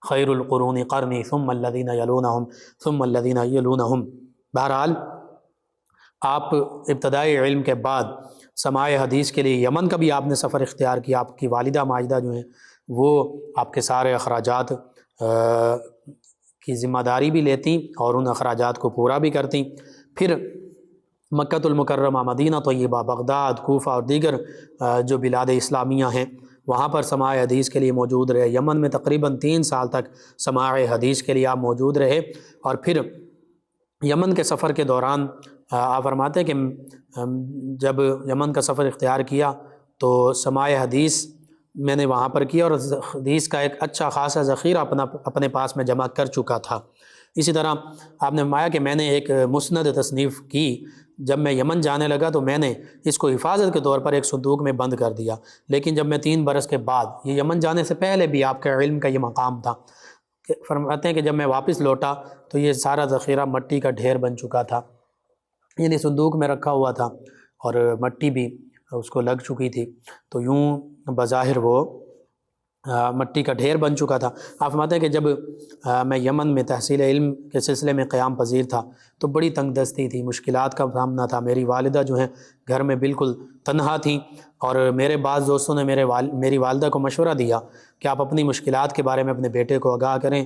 خیر القرون قرنی ثم الذین یلونہم ثم الذین یلونہم۔ بہرحال آپ ابتدائی علم کے بعد سماع حدیث کے لیے یمن کا بھی آپ نے سفر اختیار کیا۔ آپ کی والدہ ماجدہ جو ہیں وہ آپ کے سارے اخراجات کی ذمہ داری بھی لیتی اور ان اخراجات کو پورا بھی کرتی۔ پھر مکہ المکرمہ، مدینہ طیبہ، بغداد، کوفہ اور دیگر جو بلاد اسلامیہ ہیں وہاں پر سماع حدیث کے لیے موجود رہے۔ یمن میں تقریباً 3 سال تک سماع حدیث کے لیے آپ موجود رہے، اور پھر یمن کے سفر کے دوران آپ فرماتے ہیں کہ جب یمن کا سفر اختیار کیا تو سماع حدیث میں نے وہاں پر کیا اور حدیث کا ایک اچھا خاصا ذخیرہ اپنے پاس میں جمع کر چکا تھا۔ اسی طرح آپ نے فرمایا کہ میں نے ایک مسند تصنیف کی، جب میں یمن جانے لگا تو میں نے اس کو حفاظت کے طور پر ایک صندوق میں بند کر دیا، لیکن جب میں 3 برس کے بعد، یہ یمن جانے سے پہلے بھی آپ کے علم کا یہ مقام تھا، فرماتے ہیں کہ جب میں واپس لوٹا تو یہ سارا ذخیرہ مٹی کا ڈھیر بن چکا تھا، یعنی صندوق میں رکھا ہوا تھا اور مٹی بھی اس کو لگ چکی تھی، تو یوں بظاہر وہ مٹی کا ڈھیر بن چکا تھا۔ آپ فرماتے ہیں کہ جب میں یمن میں تحصیل علم کے سلسلے میں قیام پذیر تھا تو بڑی تنگ دستی تھی، مشکلات کا سامنا تھا، میری والدہ جو ہیں گھر میں بالکل تنہا تھیں، اور میرے بعض دوستوں نے میری والدہ کو مشورہ دیا کہ آپ اپنی مشکلات کے بارے میں اپنے بیٹے کو آگاہ کریں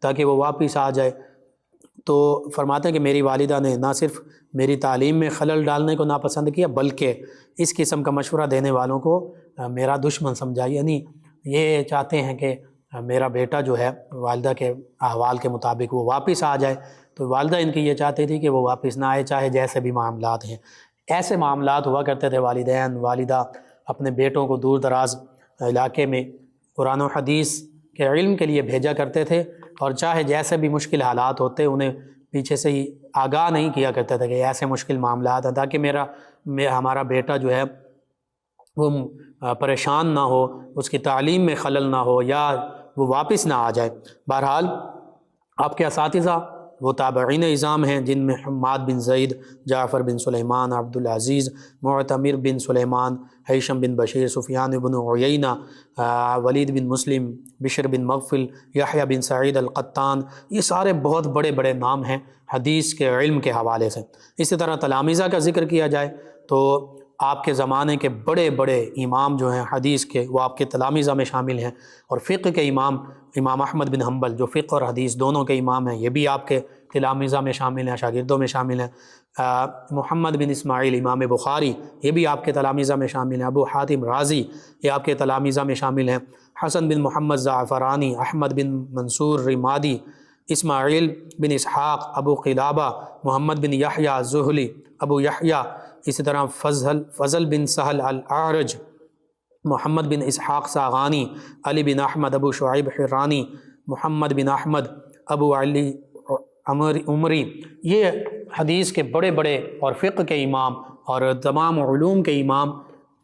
تاکہ وہ واپس آ جائے۔ تو فرماتے ہیں کہ میری والدہ نے نہ صرف میری تعلیم میں خلل ڈالنے کو ناپسند کیا، بلکہ اس قسم کا مشورہ دینے والوں کو میرا دشمن سمجھا، یعنی یہ چاہتے ہیں کہ میرا بیٹا جو ہے والدہ کے احوال کے مطابق وہ واپس آ جائے، تو والدہ ان کی یہ چاہتی تھی کہ وہ واپس نہ آئے چاہے جیسے بھی معاملات ہیں۔ ایسے معاملات ہوا کرتے تھے، والدین والدہ اپنے بیٹوں کو دور دراز علاقے میں قرآن و حدیث کے علم کے لیے بھیجا کرتے تھے، اور چاہے جیسے بھی مشکل حالات ہوتے انہیں پیچھے سے ہی آگاہ نہیں کیا کرتے تھے کہ ایسے مشکل معاملات ہیں، تاکہ ہمارا بیٹا جو ہے وہ پریشان نہ ہو، اس کی تعلیم میں خلل نہ ہو، یا وہ واپس نہ آ جائے۔ بہرحال آپ کے اساتذہ وہ تابعین اعظام ہیں جن میں حماد بن زید، جعفر بن سلیمان، عبدالعزیز، معتمر بن سلیمان، ہیثم بن بشیر، سفیان بن عیینہ، ولید بن مسلم، بشر بن مغفل، یحییٰ بن سعید القطان، یہ سارے بہت بڑے بڑے نام ہیں حدیث کے علم کے حوالے سے۔ اسی طرح تلامذہ کا ذکر کیا جائے تو آپ کے زمانے کے بڑے بڑے امام جو ہیں حدیث کے، وہ آپ کے تلامذہ میں شامل ہیں، اور فقہ کے امام احمد بن حنبل جو فقہ اور حدیث دونوں کے امام ہیں، یہ بھی آپ کے تلامذہ میں شامل ہیں، شاگردوں میں شامل ہیں۔ محمد بن اسماعیل امام بخاری، یہ بھی آپ کے تلامذہ میں شامل ہیں۔ ابو حاتم رازی، یہ آپ کے تلامذہ میں شامل ہیں۔ حسن بن محمد زعفرانی، احمد بن منصور رمادی، اسماعیل بن اسحاق، ابو قلابہ، محمد بن یحییٰ زہلی، ابو یحییٰ، اسی طرح فضل بن سہل الاعرج، محمد بن اسحاق ساغانی، علی بن احمد، ابو شعیب حرانی، محمد بن احمد، ابو علی عمری، یہ حدیث کے بڑے بڑے اور فقہ کے امام اور تمام علوم کے امام،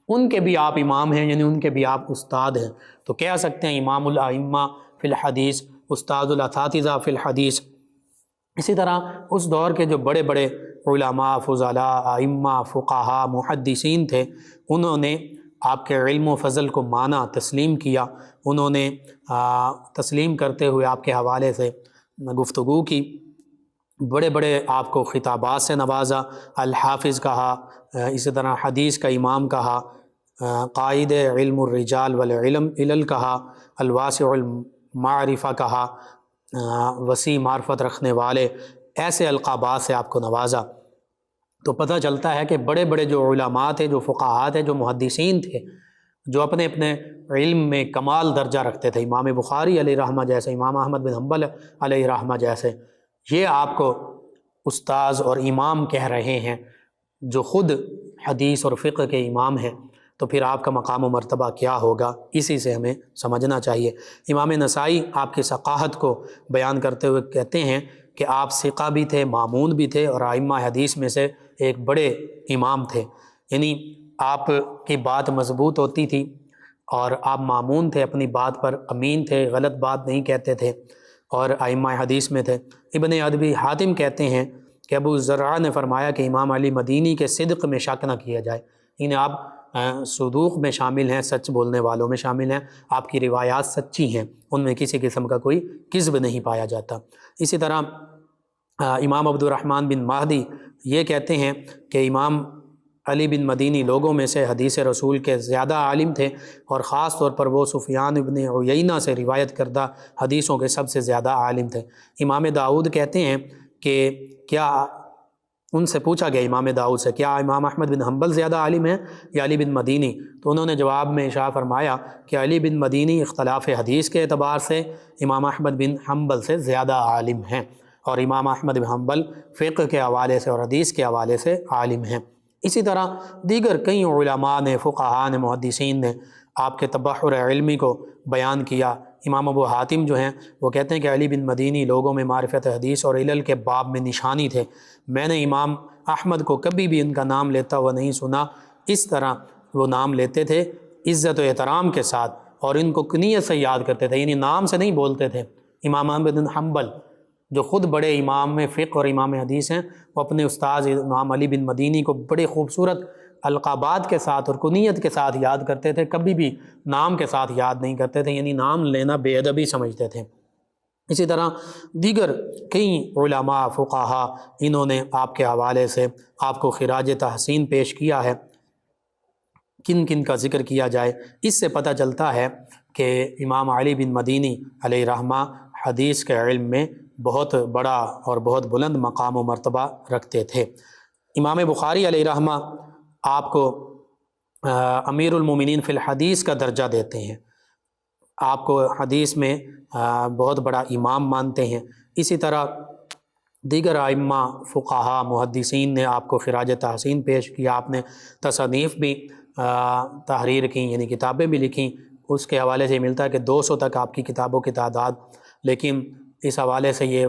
ان کے بھی آپ امام ہیں، یعنی ان کے بھی آپ استاد ہیں، تو کہہ سکتے ہیں امام الائمہ فی الحدیث، استاد الاساتذہ فی الحدیث۔ اسی طرح اس دور کے جو بڑے بڑے علماء، فضلاء، ائمہ، فقہاء، محدثین تھے، انہوں نے آپ کے علم و فضل کو مانا، تسلیم کیا، انہوں نے تسلیم کرتے ہوئے آپ کے حوالے سے گفتگو کی، بڑے بڑے آپ کو خطابات سے نوازا، الحافظ کہا، اسی طرح حدیث کا امام کہا، قائد علم الرجال والعلم علل کہا، الواسع المعرفہ کہا، وسیع معرفت رکھنے والے، ایسے القابات سے آپ کو نوازا۔ تو پتہ چلتا ہے کہ بڑے بڑے جو علماء تھے، جو فقہاء تھے، جو محدثین تھے، جو اپنے اپنے علم میں کمال درجہ رکھتے تھے، امام بخاری علیہ رحمہ جیسے، امام احمد بن حنبل علیہ رحمہ جیسے، یہ آپ کو استاذ اور امام کہہ رہے ہیں، جو خود حدیث اور فقہ کے امام ہیں، تو پھر آپ کا مقام و مرتبہ کیا ہوگا، اسی سے ہمیں سمجھنا چاہیے۔ امام نسائی آپ کی ثقافت کو بیان کرتے ہوئے کہتے ہیں کہ آپ ثقہ بھی تھے، مامون بھی تھے، اور ائمہ حدیث میں سے ایک بڑے امام تھے، یعنی آپ کی بات مضبوط ہوتی تھی اور آپ مامون تھے، اپنی بات پر امین تھے، غلط بات نہیں کہتے تھے، اور ائمہ حدیث میں تھے۔ ابن ابی حاتم کہتے ہیں کہ ابو زرعہ نے فرمایا کہ امام علی مدینی کے صدق میں شک نہ کیا جائے، یعنی آپ صدوق میں شامل ہیں، سچ بولنے والوں میں شامل ہیں، آپ کی روایات سچی ہیں، ان میں کسی قسم کا کوئی کذب نہیں پایا جاتا۔ اسی طرح امام عبد الرحمن بن مہدی یہ کہتے ہیں کہ امام علی بن مدینی لوگوں میں سے حدیث رسول کے زیادہ عالم تھے، اور خاص طور پر وہ سفیان بن عیینہ سے روایت کردہ حدیثوں کے سب سے زیادہ عالم تھے۔ امام داؤد کہتے ہیں کہ کیا ان سے پوچھا گیا امام داؤد سے، کیا امام احمد بن حنبل زیادہ عالم ہیں یا علی بن مدینی؟ تو انہوں نے جواب میں ارشاد فرمایا کہ علی بن مدینی اختلاف حدیث کے اعتبار سے امام احمد بن حنبل سے زیادہ عالم ہیں۔ اور امام احمد بن حنبل فقہ کے حوالے سے اور حدیث کے حوالے سے عالم ہیں۔ اسی طرح دیگر کئی علماء نے، فقہاء نے، محدثین نے آپ کے تبحر علمی کو بیان کیا۔ امام ابو حاتم جو ہیں وہ کہتے ہیں کہ علی بن مدینی لوگوں میں معرفت حدیث اور علل کے باب میں نشانی تھے، میں نے امام احمد کو کبھی بھی ان کا نام لیتا ہوا نہیں سنا۔ اس طرح وہ نام لیتے تھے عزت و احترام کے ساتھ، اور ان کو کنیت سے یاد کرتے تھے، یعنی نام سے نہیں بولتے تھے۔ امام احمد بن حنبل جو خود بڑے امام فقہ اور امام حدیث ہیں، وہ اپنے استاذ امام علی بن مدینی کو بڑے خوبصورت القابات کے ساتھ اور کنیت کے ساتھ یاد کرتے تھے، کبھی بھی نام کے ساتھ یاد نہیں کرتے تھے، یعنی نام لینا بے ادبی سمجھتے تھے۔ اسی طرح دیگر کئی علماء فقہاء انہوں نے آپ کے حوالے سے آپ کو خراج تحسین پیش کیا ہے۔ کن کن کا ذکر کیا جائے، اس سے پتہ چلتا ہے کہ امام علی بن مدینی علیہ رحمہ حدیث کے علم میں بہت بڑا اور بہت بلند مقام و مرتبہ رکھتے تھے۔ امام بخاری علیہ رحمہ آپ کو امیر المومنین فی الحدیث کا درجہ دیتے ہیں، آپ کو حدیث میں بہت بڑا امام مانتے ہیں۔ اسی طرح دیگر ائمہ فقہاء محدثین نے آپ کو خراج تحسین پیش کیا، آپ نے تصانیف بھی تحریر کی، یعنی کتابیں بھی لکھیں۔ اس کے حوالے سے ملتا ہے کہ 200 تک آپ کی کتابوں کی تعداد، لیکن اس حوالے سے یہ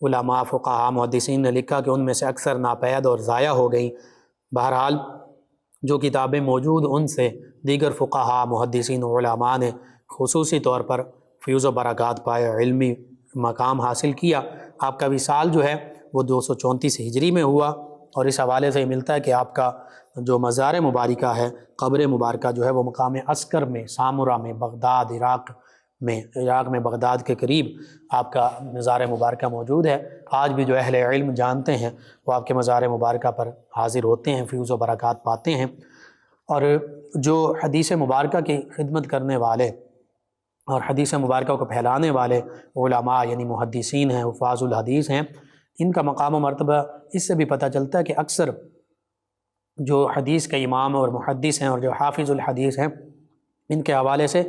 علماء فقہاء محدثین نے لکھا کہ ان میں سے اکثر ناپید اور ضائع ہو گئیں۔ بہرحال جو کتابیں موجود ان سے دیگر فقہاء محدثین علماء نے خصوصی طور پر فیوز و برکات پائے، علمی مقام حاصل کیا۔ آپ کا وصال جو ہے وہ 234 ہجری میں ہوا، اور اس حوالے سے ملتا ہے کہ آپ کا جو مزار مبارکہ ہے، قبر مبارکہ جو ہے وہ مقام عسکر میں، سامرہ میں، بغداد عراق میں بغداد کے قریب آپ کا مزار مبارکہ موجود ہے۔ آج بھی جو اہل علم جانتے ہیں وہ آپ کے مزار مبارکہ پر حاضر ہوتے ہیں، فیوز و برکات پاتے ہیں۔ اور جو حدیث مبارکہ کی خدمت کرنے والے اور حدیث مبارکہ کو پھیلانے والے علماء یعنی محدثین ہیں، حفاظ الحدیث ہیں، ان کا مقام و مرتبہ اس سے بھی پتہ چلتا ہے کہ اکثر جو حدیث کے امام اور محدث ہیں اور جو حافظ الحدیث ہیں، ان کے حوالے سے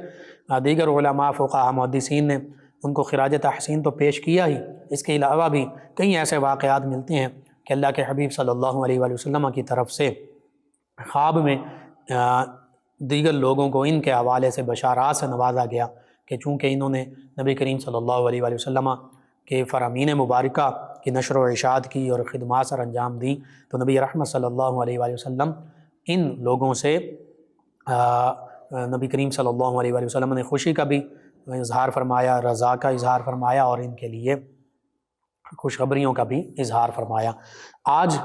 دیگر علماء فقہاء محدثین نے ان کو خراج تحسین تو پیش کیا ہی، اس کے علاوہ بھی کئی ایسے واقعات ملتے ہیں کہ اللہ کے حبیب صلی اللہ علیہ وآلہ وسلم کی طرف سے خواب میں دیگر لوگوں کو ان کے حوالے سے بشارات سے نوازا گیا کہ چونکہ انہوں نے نبی کریم صلی اللہ علیہ وآلہ وسلم کے فرامین مبارکہ کی نشر و اشاعت کی اور خدمات سر انجام دی، تو نبی رحمت صلی اللہ علیہ وآلہ وسلم ان لوگوں سے نبی کریم صلی اللہ علیہ وآلہ وسلم نے خوشی کا بھی اظہار فرمایا، رضا کا اظہار فرمایا، اور ان کے لیے خوشخبریوں کا بھی اظہار فرمایا۔ آج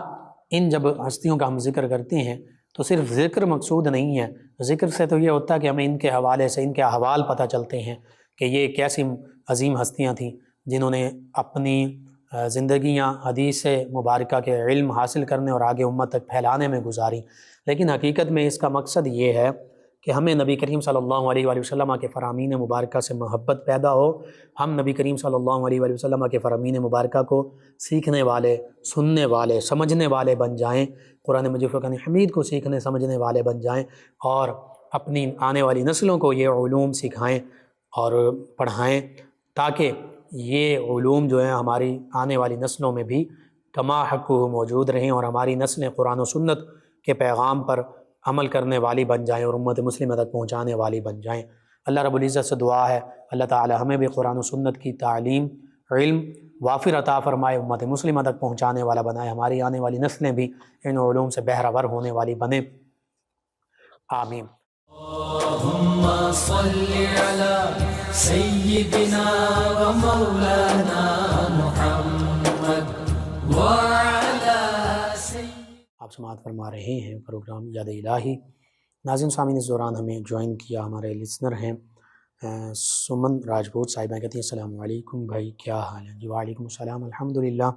ان جب ہستیوں کا ہم ذکر کرتے ہیں تو صرف ذکر مقصود نہیں ہے، ذکر سے تو یہ ہوتا ہے کہ ہمیں ان کے حوالے سے ان کے احوال پتہ چلتے ہیں کہ یہ کیسی عظیم ہستیاں تھیں جنہوں نے اپنی زندگیاں حدیث مبارکہ کے علم حاصل کرنے اور آگے امت تک پھیلانے میں گزاری۔ لیکن حقیقت میں اس کا مقصد یہ ہے کہ ہمیں نبی کریم صلی اللہ علیہ وآلہ وسلم کے فرامین مبارکہ سے محبت پیدا ہو، ہم نبی کریم صلی اللہ علیہ وآلہ وسلم کے فرامین مبارکہ کو سیکھنے والے، سننے والے، سمجھنے والے بن جائیں، قرآن مجید فرقان حمید کو سیکھنے سمجھنے والے بن جائیں، اور اپنی آنے والی نسلوں کو یہ علوم سکھائیں اور پڑھائیں، تاکہ یہ علوم جو ہیں ہماری آنے والی نسلوں میں بھی کما حق موجود رہیں اور ہماری نسلیں قرآن و سنت کے پیغام پر عمل کرنے والی بن جائیں اور امت مسلمہ تک پہنچانے والی بن جائیں۔ اللہ رب العزت سے دعا ہے اللہ تعالی ہمیں بھی قرآن و سنت کی تعلیم، علم وافر عطا فرمائے، امت مسلمہ تک پہنچانے والا بنائے، ہماری آنے والی نسلیں بھی ان علوم سے بہرہ ور ہونے والی بنیں، آمین۔ اللہم صلی علی سیدنا و مولانا محمد وعلی آپ سماعت فرما رہے ہیں پروگرام یاد الہی۔ ناظرین سامعین، اس دوران ہمیں جوائن کیا ہمارے لسنر ہیں سمن راجپوت صاحبہ، کہتی ہیں السلام علیکم بھائی، کیا حال ہے؟ جی وعلیکم السلام، الحمدللہ۔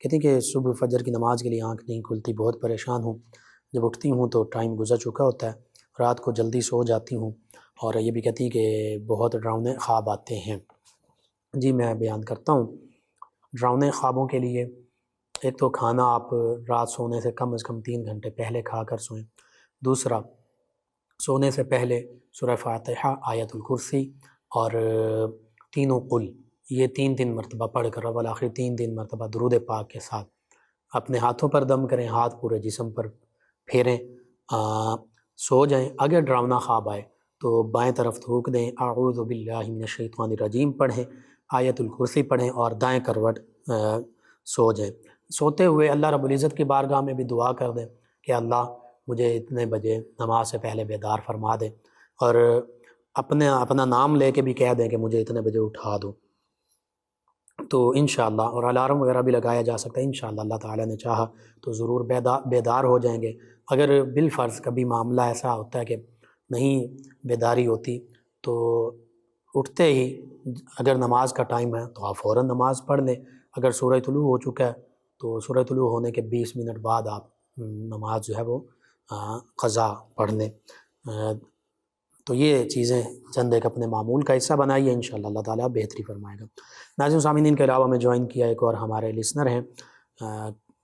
کہتی ہیں کہ صبح فجر کی نماز کے لیے آنکھ نہیں کھلتی، بہت پریشان ہوں، جب اٹھتی ہوں تو ٹائم گزر چکا ہوتا ہے، رات کو جلدی سو جاتی ہوں، اور یہ بھی کہتی ہیں کہ بہت ڈراؤنے خواب آتے ہیں۔ جی میں بیان کرتا ہوں ڈراؤنے خوابوں کے لیے۔ ایک تو کھانا آپ رات سونے سے کم از کم 3 گھنٹے پہلے کھا کر سوئیں۔ دوسرا، سونے سے پہلے سورہ فاتحہ، آیت الکرسی اور تینوں قل یہ 3 مرتبہ پڑھ کر رب الآخر 3 مرتبہ درود پاک کے ساتھ اپنے ہاتھوں پر دم کریں، ہاتھ پورے جسم پر پھیریں، سو جائیں۔ اگر ڈراؤنا خواب آئے تو بائیں طرف تھوک دیں، اعوذ باللہ من الشیطان الرجیم پڑھیں، آیت الکرسی پڑھیں اور دائیں کروٹ سو جائیں۔ سوتے ہوئے اللہ رب العزت کی بارگاہ میں بھی دعا کر دیں کہ اللہ مجھے اتنے بجے نماز سے پہلے بیدار فرما دیں، اور اپنا نام لے کے بھی کہہ دیں کہ مجھے اتنے بجے اٹھا دو، تو انشاءاللہ، اور الارم وغیرہ بھی لگایا جا سکتا ہے، انشاءاللہ اللہ تعالیٰ نے چاہا تو ضرور بیدار ہو جائیں گے۔ اگر بالفرض کبھی معاملہ ایسا ہوتا ہے کہ نہیں بیداری ہوتی تو اٹھتے ہی اگر نماز کا ٹائم ہے تو آپ فوراً نماز پڑھ لیں۔ اگر سورہ طلوع ہو چکا ہے تو سورہ طلوع ہونے کے 20 منٹ بعد آپ نماز جو ہے وہ قضا پڑھ لیں۔ تو یہ چیزیں چند ایک اپنے معمول کا حصہ بنائیے، انشاءاللہ اللہ تعالیٰ بہتری فرمائے گا۔ ناظرین سامعین، کے علاوہ میں جوائن کیا ایک اور ہمارے لسنر ہیں،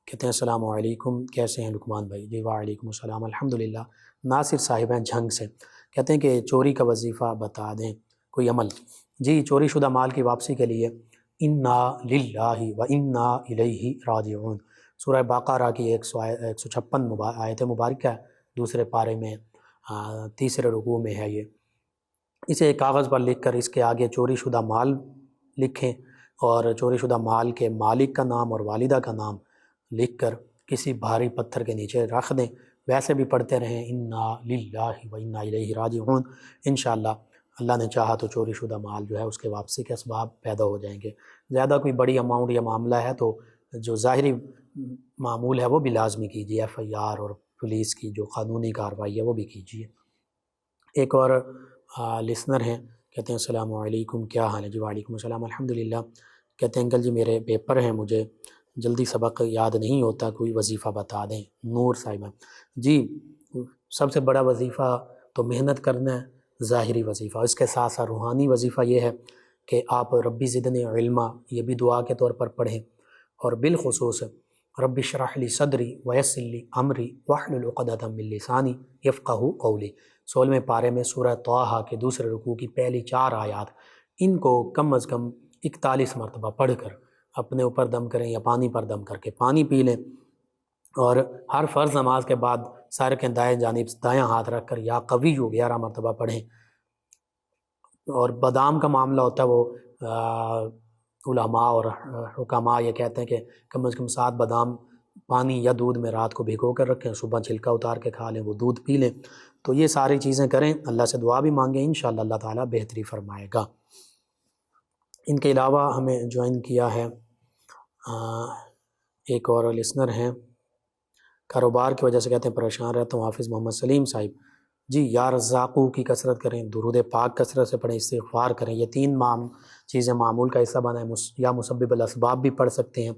کہتے ہیں السلام علیکم، کیسے ہیں لقمان بھائی؟ جی وعلیکم السلام، الحمدللہ۔ ناصر صاحب ہیں جھنگ سے، کہتے ہیں کہ چوری کا وظیفہ بتا دیں، کوئی عمل؟ جی، چوری شدہ مال کی واپسی کے لیے انا للہ و انا الیہ راجعون، سورہ بقرہ کی 156 آیت مبارکہ ہے، دوسرے پارے میں 3 رکوع میں ہے۔ یہ اسے ایک کاغذ پر لکھ کر اس کے آگے چوری شدہ مال لکھیں اور چوری شدہ مال کے مالک کا نام اور والدہ کا نام لکھ کر کسی بھاری پتھر کے نیچے رکھ دیں۔ ویسے بھی پڑھتے رہیں انا للہ و انا الیہ راجعون، انشاءاللہ اللہ نے چاہا تو چوری شدہ مال جو ہے اس کے واپسی کے اسباب پیدا ہو جائیں گے۔ زیادہ کوئی بڑی اماؤنٹ یا معاملہ ہے تو جو ظاہری معمول ہے وہ بھی لازمی کیجیے، FIR اور پولیس کی جو قانونی کارروائی ہے وہ بھی کیجیے۔ ایک اور لسنر ہیں، کہتے ہیں السلام علیکم، کیا حال ہے؟ جی وعلیکم السلام، الحمدللہ۔ کہتے ہیں انکل جی میرے پیپر ہیں، مجھے جلدی سبق یاد نہیں ہوتا، کوئی وظیفہ بتا دیں۔ نور صاحبہ، جی سب سے بڑا وظیفہ تو محنت کرنا ہے، ظاہری وظیفہ۔ اس کے ساتھ ساتھ روحانی وظیفہ یہ ہے کہ آپ ربی زدنی علما یہ بھی دعا کے طور پر پڑھیں، اور بالخصوص رب اشرح لی صدری ویسر لی امری واحلل عقدۃ من لسانی یفقہوا قولی، 16ویں پارے میں سورہ طٰہٰ کے دوسرے رکوع کی پہلی 4 آیات، ان کو کم از کم 41 مرتبہ پڑھ کر اپنے اوپر دم کریں یا پانی پر دم کر کے پانی پی لیں، اور ہر فرض نماز کے بعد سر کے دائیں جانب دایاں ہاتھ رکھ کر یا قوی 11 مرتبہ پڑھیں۔ اور بادام کا معاملہ ہوتا ہے، وہ علماء اور حکماء یہ کہتے ہیں کہ کم از کم 7 بادام پانی یا دودھ میں رات کو بھگو کر رکھیں، صبح چھلکا اتار کے کھا لیں، وہ دودھ پی لیں۔ تو یہ ساری چیزیں کریں، اللہ سے دعا بھی مانگیں، انشاءاللہ اللہ تعالیٰ بہتری فرمائے گا۔ ان کے علاوہ ہمیں جوائن کیا ہے ایک اور لسنر ہیں، کاروبار کی وجہ سے کہتے ہیں پریشان رہتا ہوں، حافظ محمد سلیم صاحب۔ جی یا رزاقو کی کثرت کریں، درود پاک کثرت سے پڑھیں، استغفار کریں، یہ 3 چیزیں معمول کا حصہ بنائیں۔ یا مسبب الاسباب بھی پڑھ سکتے ہیں،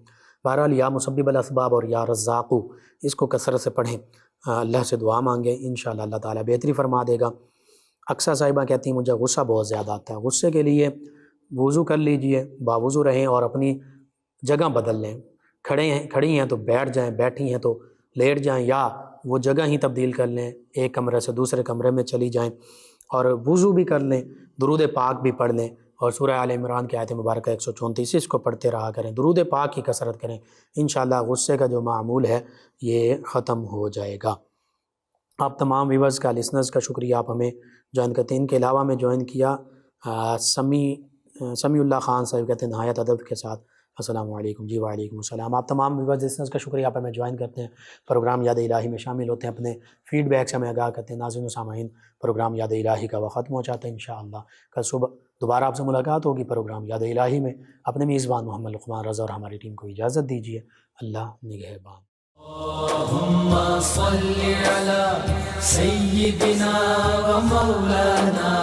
بہرحال یا مسبب الاسباب اور یا رزاقو اس کو کثرت سے پڑھیں، اللہ سے دعا مانگیں، انشاءاللہ اللہ تعالیٰ بہتری فرما دے گا۔ اکثر صاحبہ کہتی ہیں مجھے غصہ بہت زیادہ آتا ہے، غصے کے لیے وضو کر لیجئے، باوضو رہیں اور اپنی جگہ بدل لیں، کھڑی ہیں تو بیٹھ جائیں، بیٹھی ہیں تو لیٹ جائیں، یا وہ جگہ ہی تبدیل کر لیں، ایک کمرے سے دوسرے کمرے میں چلی جائیں، اور وضو بھی کر لیں، درود پاک بھی پڑھ لیں، اور سورہ آل عمران کی آیت مبارکہ 134 اس کو پڑھتے رہا کریں، درود پاک کی کثرت کریں، انشاءاللہ غصے کا جو معمول ہے یہ ختم ہو جائے گا۔ آپ تمام ویورز کا، لسنرز کا شکریہ، آپ ہمیں جوائن کرتے ہیں۔ ان کے علاوہ میں جوائن کیا سمیع اللہ خان صاحب، کہتے ہیں نہایت ادب کے ساتھ السلام علیکم۔ جی وعلیکم السلام۔ آپ تمام ویورز لسنرز کا شکریہ، آپ ہمیں جوائن کرتے ہیں، پروگرام یاد الہی میں شامل ہوتے ہیں، اپنے فیڈ بیک سے ہمیں آگاہ کرتے ہیں۔ ناظرین و سامعین، پروگرام یاد الہی کا وقت ختم ہو جاتا ہے، انشاءاللہ کل صبح دوبارہ آپ سے ملاقات ہوگی پروگرام یاد الہی میں۔ اپنے میزبان محمد لقمان رضا اور ہماری ٹیم کو اجازت دیجیے، اللہ نگہبان۔ اللہم صل علی سیدنا و مولانا